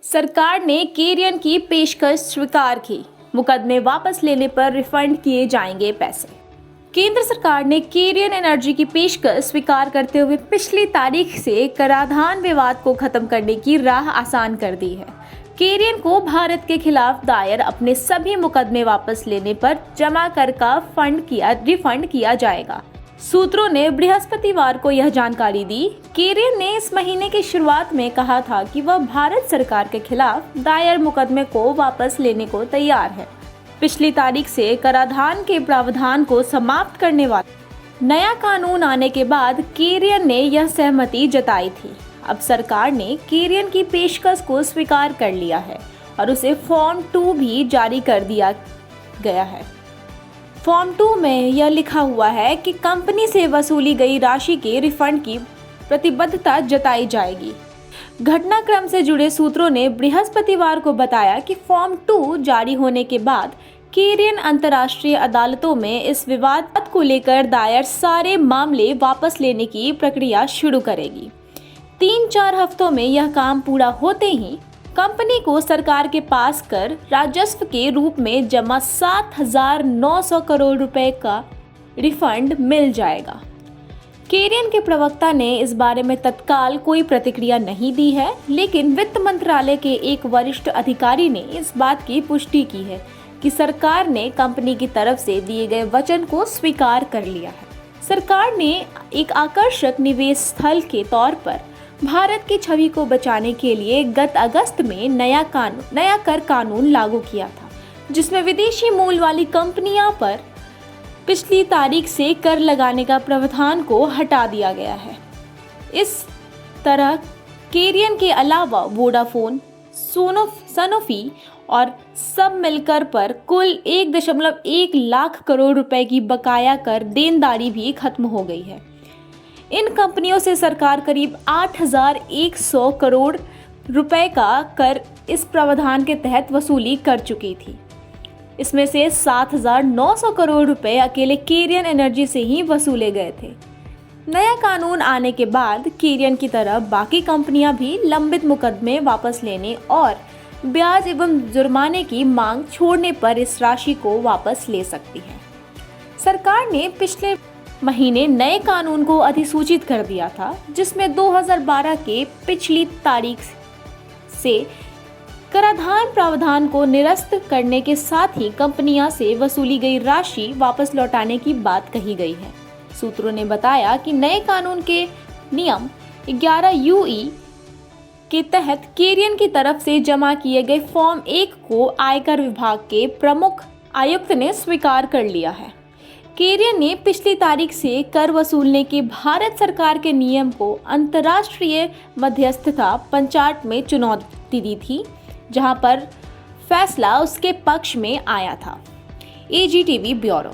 सरकार ने केरियन की पेशकश स्वीकार की। मुकदमे वापस लेने पर रिफंड किए जाएंगे पैसे। केंद्र सरकार ने केरियन एनर्जी की पेशकश स्वीकार करते हुए पिछली तारीख से कराधान विवाद को खत्म करने की राह आसान कर दी है। केरियन को भारत के खिलाफ दायर अपने सभी मुकदमे वापस लेने पर जमा कर का रिफंड किया जाएगा। सूत्रों ने बृहस्पतिवार को यह जानकारी दी। केरियन ने इस महीने की शुरुआत में कहा था कि वह भारत सरकार के खिलाफ दायर मुकदमे को वापस लेने को तैयार है। पिछली तारीख से कराधान के प्रावधान को समाप्त करने वाला नया कानून आने के बाद केरियन ने यह सहमति जताई थी। अब सरकार ने केरियन की पेशकश को स्वीकार कर लिया है और उसे फॉर्म 2 भी जारी कर दिया गया है। फॉर्म 2 में यह लिखा हुआ है कि कंपनी से वसूली गई राशि के रिफंड की प्रतिबद्धता जताई जाएगी। घटनाक्रम से जुड़े सूत्रों ने बृहस्पतिवार को बताया कि फॉर्म 2 जारी होने के बाद केरियन अंतर्राष्ट्रीय अदालतों में इस विवाद को लेकर दायर सारे मामले वापस लेने की प्रक्रिया शुरू करेगी। 3-4 हफ्तों में यह काम पूरा होते ही कंपनी को सरकार के पास कर राजस्व के रूप में जमा 7,900 करोड़ रुपए का रिफंड मिल जाएगा। केरियन के प्रवक्ता ने इस बारे में तत्काल कोई प्रतिक्रिया नहीं दी है, लेकिन वित्त मंत्रालय के एक वरिष्ठ अधिकारी ने इस बात की पुष्टि की है कि सरकार ने कंपनी की तरफ से दिए गए वचन को स्वीकार कर लिया है। सरकार ने एक आकर्षक निवेश स्थल के तौर पर भारत की छवि को बचाने के लिए गत अगस्त में नया कर कानून लागू किया था, जिसमें विदेशी मूल वाली कंपनियों पर पिछली तारीख से कर लगाने का प्रावधान को हटा दिया गया है। इस तरह केरियन के अलावा वोडाफोन, सनोफी और सब मिलकर पर कुल 1.1 लाख करोड़ रुपए की बकाया कर देनदारी भी खत्म हो गई है। इन कंपनियों से सरकार करीब 8,100 करोड़ रुपए का कर इस प्रावधान के तहत वसूली कर चुकी थी। इसमें से 7,900 करोड़ रुपए अकेले केरियन एनर्जी से ही वसूले गए थे। नया कानून आने के बाद केरियन की तरह बाकी कंपनियां भी लंबित मुकदमे वापस लेने और ब्याज एवं जुर्माने की मांग छोड़ने पर इस राशि को वापस ले सकती हैं। सरकार ने पिछले महीने नए कानून को अधिसूचित कर दिया था, जिसमें 2012 के पिछली तारीख से कराधान प्रावधान को निरस्त करने के साथ ही कंपनियों से वसूली गई राशि वापस लौटाने की बात कही गई है। सूत्रों ने बताया कि नए कानून के नियम 11 यूई के तहत केरियन की तरफ से जमा किए गए फॉर्म 1 को आयकर विभाग के प्रमुख आयुक्त ने स्वीकार कर लिया है। केरियन ने पिछली तारीख से कर वसूलने के भारत सरकार के नियम को अंतर्राष्ट्रीय मध्यस्थता पंचायत में चुनौती दी थी, जहां पर फैसला उसके पक्ष में आया था। AGTV bureau.